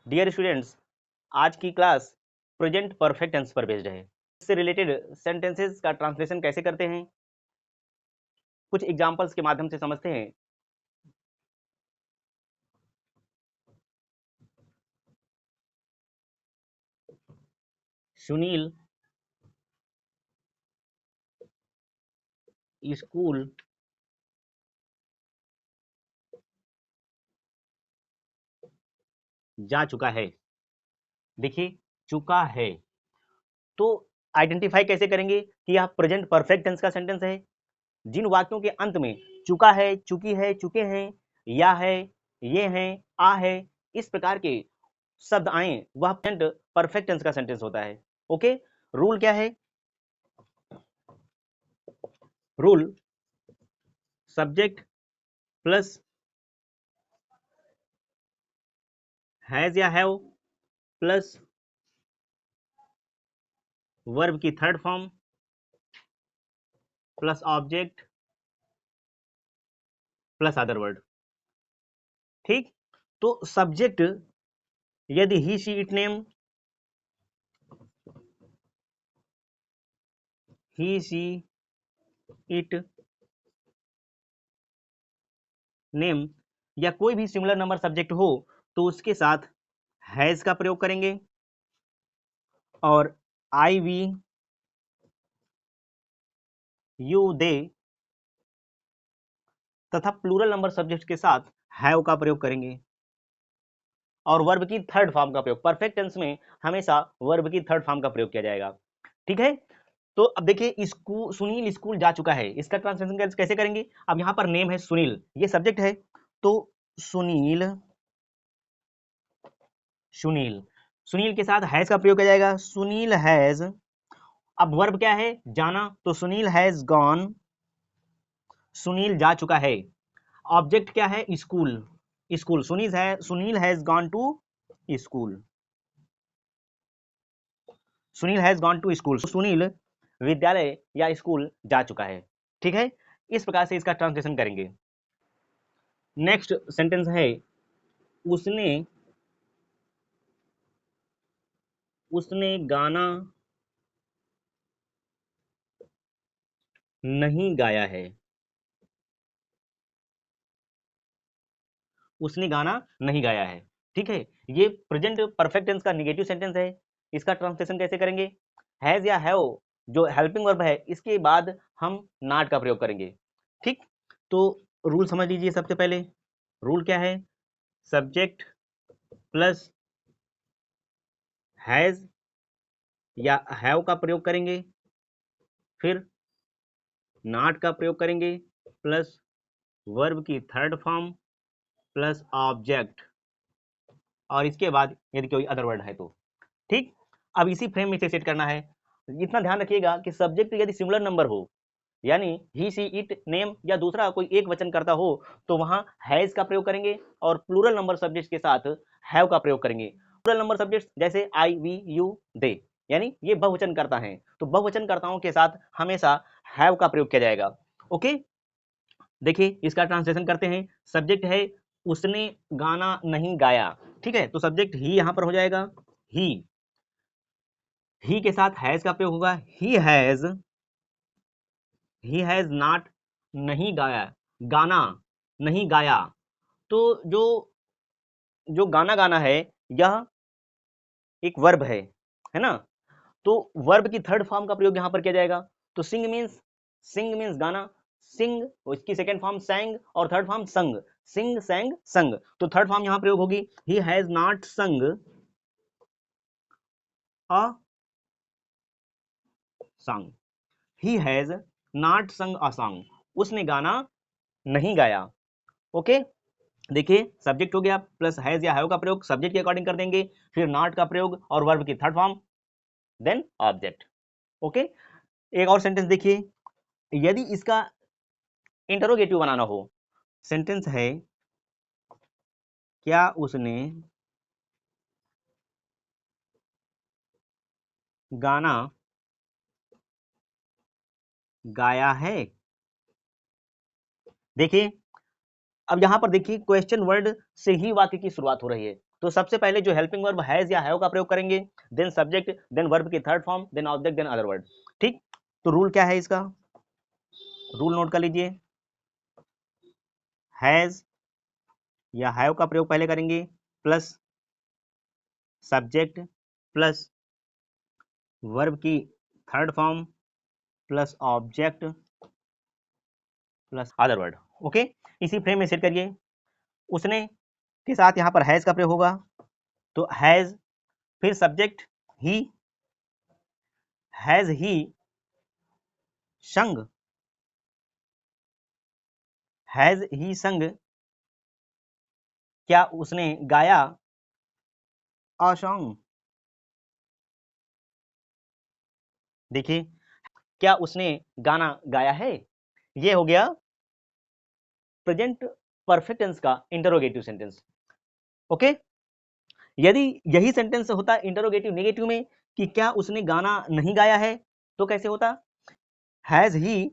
Dear students, आज की class present perfect tense पर बेस्ड है। इससे रिलेटेड सेंटेंसेस का ट्रांसलेशन कैसे करते हैं, कुछ एग्जांपल्स के माध्यम से समझते हैं। सुनील स्कूल जा चुका है। देखिए, चुका है तो आइडेंटिफाई कैसे करेंगे कि यह प्रेजेंट परफेक्ट टेंस का सेंटेंस है। जिन वाक्यों के अंत में चुका है, चुकी है, चुके हैं, या है, ये हैं, आ है, इस प्रकार के शब्द आए वह प्रेजेंट परफेक्ट टेंस का सेंटेंस होता है। ओके, रूल क्या है? रूल सब्जेक्ट प्लस हैज या हैव प्लस वर्ब की third form plus object plus other word. ठीक, तो सब्जेक्ट यदि he she it name, he she it name या कोई भी सिमिलर नंबर सब्जेक्ट हो तो उसके साथ हैज का प्रयोग करेंगे, और आई वी यू दे तथा प्लूरल नंबर सब्जेक्ट के साथ हैव का प्रयोग करेंगे, और वर्ब की थर्ड फॉर्म का प्रयोग। परफेक्ट टेंस में हमेशा वर्ब की थर्ड फॉर्म का प्रयोग किया जाएगा। ठीक है, तो अब देखिए, स्कूल, सुनील स्कूल जा चुका है, इसका ट्रांसलेशन कैसे करेंगे? अब यहाँ पर नेम है सुनील, ये सब्जेक्ट है, तो सुनील, सुनील, सुनील के साथ हैज का प्रयोग किया जाएगा, सुनील हैज। अब वर्ब क्या है? जाना, तो सुनील हैज गॉन, सुनील जा चुका है। ऑब्जेक्ट क्या है? School, school, Sunil has gone to school, Sunil has gone to school, Sunil विद्यालय या स्कूल जा चुका है। ठीक है, इस प्रकार से इसका ट्रांसलेशन करेंगे। नेक्स्ट सेंटेंस है, उसने उसने गाना नहीं गाया है। उसने गाना नहीं गाया है। ठीक है, ये प्रेजेंट परफेक्ट टेंस का निगेटिव सेंटेंस है। इसका ट्रांसलेशन कैसे करेंगे? हैज या हैव जो हेल्पिंग वर्ब है, इसके बाद हम नॉट का प्रयोग करेंगे। ठीक, तो रूल समझ लीजिए। सबसे पहले रूल क्या है? सब्जेक्ट प्लस हैज या हैव का प्रयोग करेंगे, फिर नॉट का प्रयोग करेंगे, प्लस वर्ब की थर्ड फॉर्म प्लस ऑब्जेक्ट, और इसके बाद यदि कोई अदर वर्ड है तो। ठीक, अब इसी फ्रेम में इसे सेट करना है। इतना ध्यान रखिएगा कि सब्जेक्ट यदि सिमिलर नंबर हो, यानी ही सी इट नेम या दूसरा कोई एक वचन करता हो, तो वहां हैज का प्रयोग करेंगे, और प्लूरल नंबर सब्जेक्ट के साथ हैव का प्रयोग करेंगे। प्लूरल नंबर सब्जेक्ट जैसे आई वी यू दे, यानी ये बहुवचन करता है, तो बहुवचन कर्ताओं के साथ हमेशा हैव का प्रयोग किया जाएगा। ओके, देखिए इसका ट्रांसलेशन करते हैं। सब्जेक्ट है उसने गाना नहीं गाया। ठीक है, तो सब्जेक्ट ही यहां पर हो जाएगा, ही के साथ हैज का प्रयोग होगा, ही हैज नॉट, नहीं गाया, गाना नहीं गाया। तो जो जो गाना गाना है, यह एक वर्ब है ना? तो वर्ब की थर्ड फॉर्म का प्रयोग यहां पर किया जाएगा। तो सिंग मीन्स गाना, सिंग उसकी सेकंड फॉर्म सैंग, और थर्ड फॉर्म संग, सिंग सैंग संग, तो थर्ड फॉर्म यहां प्रयोग होगी, ही हैज नॉट संग a song, he has not संग अ सॉन्ग, उसने गाना नहीं गाया। ओके, देखिए सब्जेक्ट हो गया, प्लस हैज या हैव का प्रयोग सब्जेक्ट के अकॉर्डिंग कर देंगे, फिर नॉट का प्रयोग और वर्ब की third form, then object. Okay, एक और सेंटेंस देखिए, यदि इसका इंटरोगेटिव बनाना हो, सेंटेंस है, क्या उसने गाना गाया है? देखिए, अब यहाँ पर देखिए क्वेश्चन वर्ड से ही वाक्य की शुरुआत हो रही है, तो सबसे पहले जो हेल्पिंग वर्ब हैज या हैव का प्रयोग करेंगे, देन सब्जेक्ट, देन वर्ब की third form, then object, then other word. ठीक, तो रूल क्या है इसका, रूल नोट कर लीजिए। हैज या हैव का प्रयोग पहले करेंगे, प्लस सब्जेक्ट प्लस वर्ब की third form plus object plus other word. Okay, इसी फ्रेम में सेट करिए। उसने के साथ यहाँ पर हैज का प्रयोग होगा, तो हैज, फिर सब्जेक्ट ही, हैज ही संग, हैज ही संग, क्या उसने गाया अ सॉन्ग। देखिए, क्या उसने गाना गाया है, ये हो गया प्रेजेंट परफेक्ट टेंस का इंटरोगेटिव सेंटेंस। ओके, यदि यही सेंटेंस होता इंटरोगेटिव नेगेटिव में कि क्या उसने गाना नहीं गाया है, तो कैसे होता, हैज ही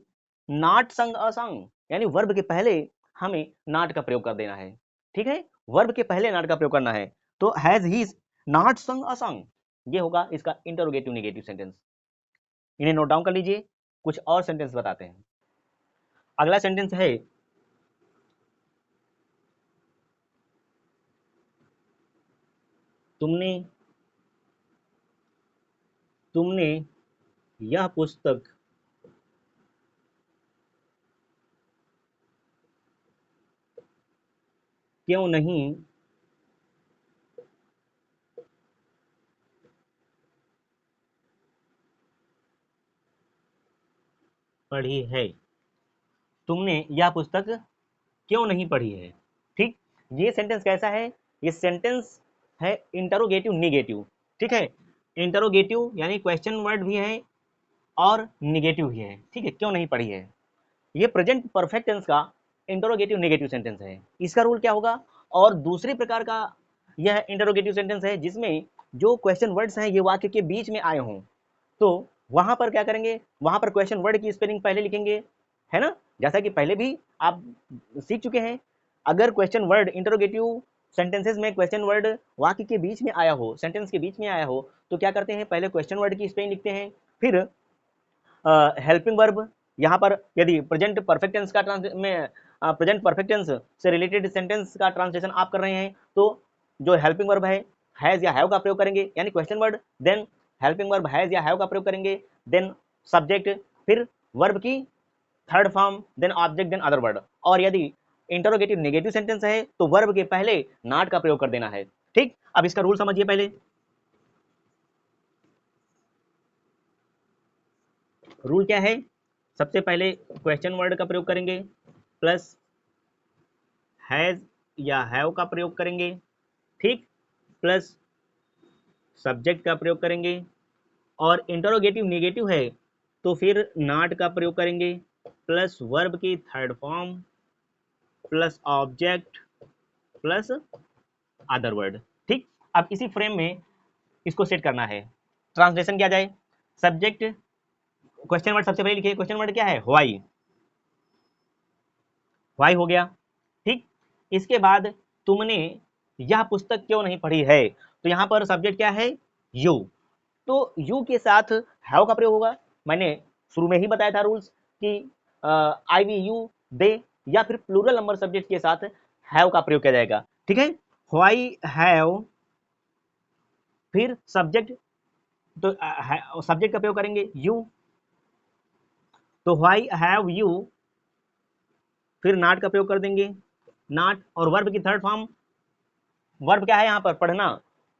नॉट संग अ सॉन्ग, यानी वर्ब के पहले हमें नॉट का प्रयोग कर देना है। ठीक है, वर्ब के पहले नॉट का प्रयोग करना है, तो हैज ही नॉट संग अ सॉन्ग, ये होगा इसका इंटरोगेटिव नेगेटिव सेंटेंस। इन्हें नोट डाउन कर लीजिए, कुछ और सेंटेंस बताते हैं। अगला सेंटेंस है, तुमने तुमने यह पुस्तक क्यों नहीं पढ़ी है, तुमने यह पुस्तक क्यों नहीं पढ़ी है। ठीक, ये सेंटेंस कैसा है, ये सेंटेंस है इंटरोगेटिव नेगेटिव। ठीक है, इंटरोगेटिव यानी क्वेश्चन वर्ड भी है और निगेटिव भी है। ठीक है, क्यों नहीं पढ़ी है, ये प्रेजेंट परफेक्ट टेंस का इंटरोगेटिव नेगेटिव सेंटेंस है। इसका रूल क्या होगा, और दूसरे प्रकार का यह इंटरोगेटिव सेंटेंस है जिसमें जो क्वेश्चन वर्ड्स हैं ये वाक्य के बीच में आए हों, तो वहां पर क्या करेंगे, वहां पर क्वेश्चन वर्ड की स्पेलिंग पहले लिखेंगे, है ना, जैसा कि पहले भी आप सीख चुके हैं। अगर क्वेश्चन वर्ड इंटरोगेटिव सेंटेंसेस में क्वेश्चन वर्ड वाक्य के बीच में आया हो, सेंटेंस के बीच में आया हो, तो क्या करते हैं, पहले क्वेश्चन वर्ड की स्पेलिंग लिखते हैं, फिर हेल्पिंग वर्ब, यहाँ पर यदि प्रेजेंट परफेक्ट टेंस का में प्रेजेंट परफेक्ट टेंस से रिलेटेड सेंटेंस का ट्रांसलेशन आप कर रहे हैं, तो जो हेल्पिंग वर्ब है हैज या हैव का प्रयोग करेंगे, यानी question word, then helping verb has या हैव का प्रयोग करेंगे, देन सब्जेक्ट, फिर वर्ब की third form, then object, then other word. और यदि इंटरोगेटिव नेगेटिव सेंटेंस है तो वर्ब के पहले नॉट का प्रयोग कर देना है। ठीक, अब इसका रूल समझिए। पहले रूल क्या है, सबसे पहले क्वेश्चन वर्ड का प्रयोग करेंगे, प्लस हैज या हैव का प्रयोग करेंगे, ठीक, प्लस सब्जेक्ट का प्रयोग करेंगे, और इंटरोगेटिव नेगेटिव है तो फिर नॉट का प्रयोग करेंगे, प्लस वर्ब की third form, plus object, plus other word. ठीक, अब इसी फ्रेम में इसको सेट करना है। ट्रांसलेशन किया जाए, सब्जेक्ट, क्वेश्चन वर्ड सबसे पहले लिखिए, क्वेश्चन वर्ड क्या है, व्हाई, व्हाई हो गया। ठीक, इसके बाद तुमने यह पुस्तक क्यों नहीं पढ़ी है, तो यहाँ पर सब्जेक्ट क्या है, यू, तो यू के साथ हैव का प्रयोग होगा। मैंने शुरू में ही बताया था रूल्स कि आई वी यू दे या फिर प्लूरल नंबर सब्जेक्ट के साथ हैव का प्रयोग किया जाएगा। ठीक है, व्हाई हैव, फिर सब्जेक्ट, तो सब्जेक्ट का प्रयोग करेंगे यू, तो व्हाई हैव यू, फिर नॉट का प्रयोग कर देंगे, नॉट, और वर्ब की थर्ड फॉर्म, वर्ब क्या है यहाँ पर, पढ़ना,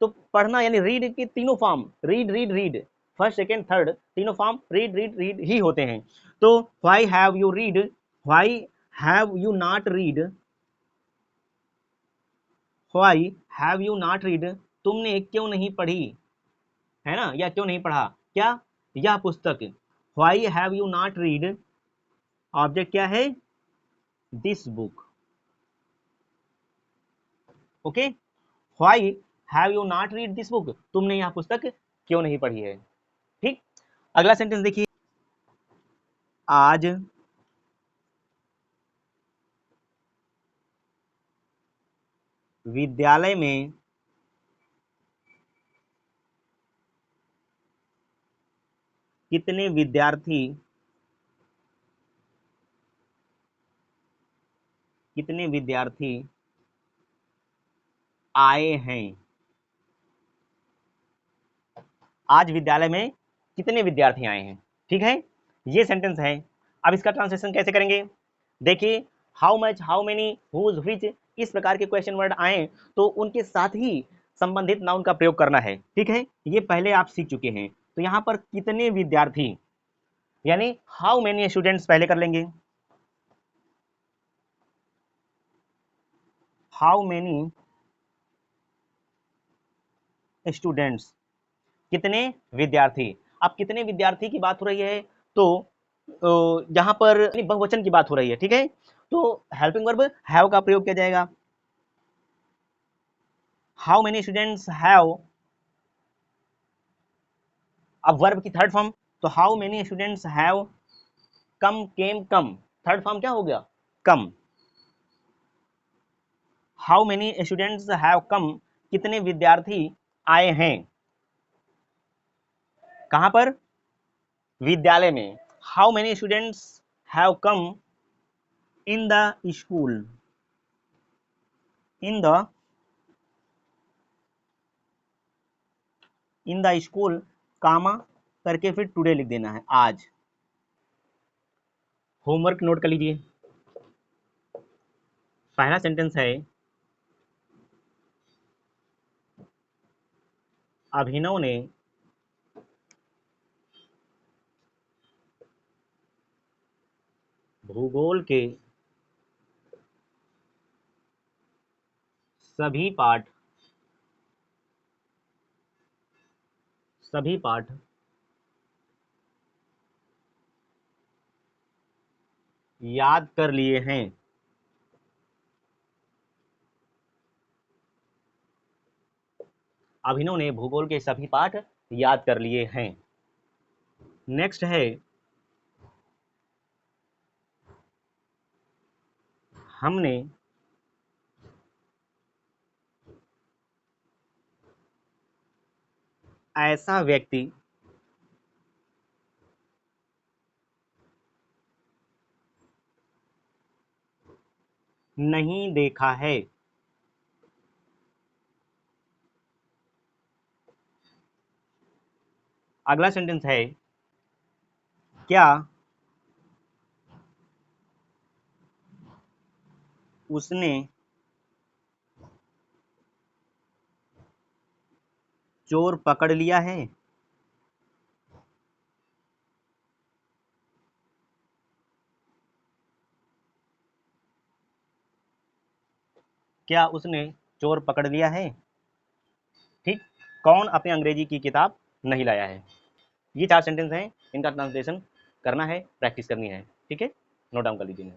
तो पढ़ना यानी रीड की तीनों form, read read read, first second third तीनों फॉर्म रीड रीड रीड ही होते हैं। तो why have you read, why have you not read, why have you not read, तुमने क्यों नहीं पढ़ी, है ना, या क्यों नहीं पढ़ा क्या, यह पुस्तक। Why have you not read, object क्या है, this book. Okay, why have you not read this book, तुमने यह पुस्तक क्यों नहीं पढ़ी है। ठीक, अगला सेंटेंस देखिए, आज विद्यालय में कितने विद्यार्थी आए हैं? आज विद्यालय में कितने विद्यार्थी आए हैं? ठीक है, ये सेंटेंस है। अब इसका ट्रांसलेशन कैसे करेंगे? देखिए, how much, how many, whose, which, इस प्रकार के क्वेश्चन वर्ड आए तो उनके साथ ही संबंधित नाउन का प्रयोग करना है। ठीक है, ये पहले आप सीख चुके हैं। तो यहाँ पर कितने विद्यार्थी यानी हाउ मेनी स्टूडेंट्स पहले कर लेंगे। हाउ मेनी स्टूडेंट्स, कितने विद्यार्थी। अब कितने विद्यार्थी की बात हो रही है तो यहाँ पर बहुवचन की बात हो रही है। ठीक है, तो हेल्पिंग वर्ब हैव का प्रयोग किया जाएगा। हाउ मेनी स्टूडेंट्स हैव, अब वर्ब की थर्ड फॉर्म, तो how many students have come, came, come, third form क्या हो गया? Come. How many students have come, कितने विद्यार्थी आए हैं? कहां पर? विद्यालय में। How many students have come in the school, in the school, comma करके फिर टुडे लिख देना है, आज। होमवर्क नोट कर लीजिए। पहला सेंटेंस है, अभिनव ने भूगोल के सभी पाठ याद कर लिए हैं। अभिनव ने भूगोल के सभी पाठ याद कर लिए हैं। नेक्स्ट है, हमने ऐसा व्यक्ति नहीं देखा है। अगला सेंटेंस है, क्या उसने चोर पकड़ लिया है? क्या उसने चोर पकड़ लिया है? ठीक, कौन अपने अंग्रेजी की किताब नहीं लाया है? ये 4 सेंटेंस हैं, इनका ट्रांसलेशन करना है, प्रैक्टिस करनी है। ठीक है, नोट डाउन कर लीजिए।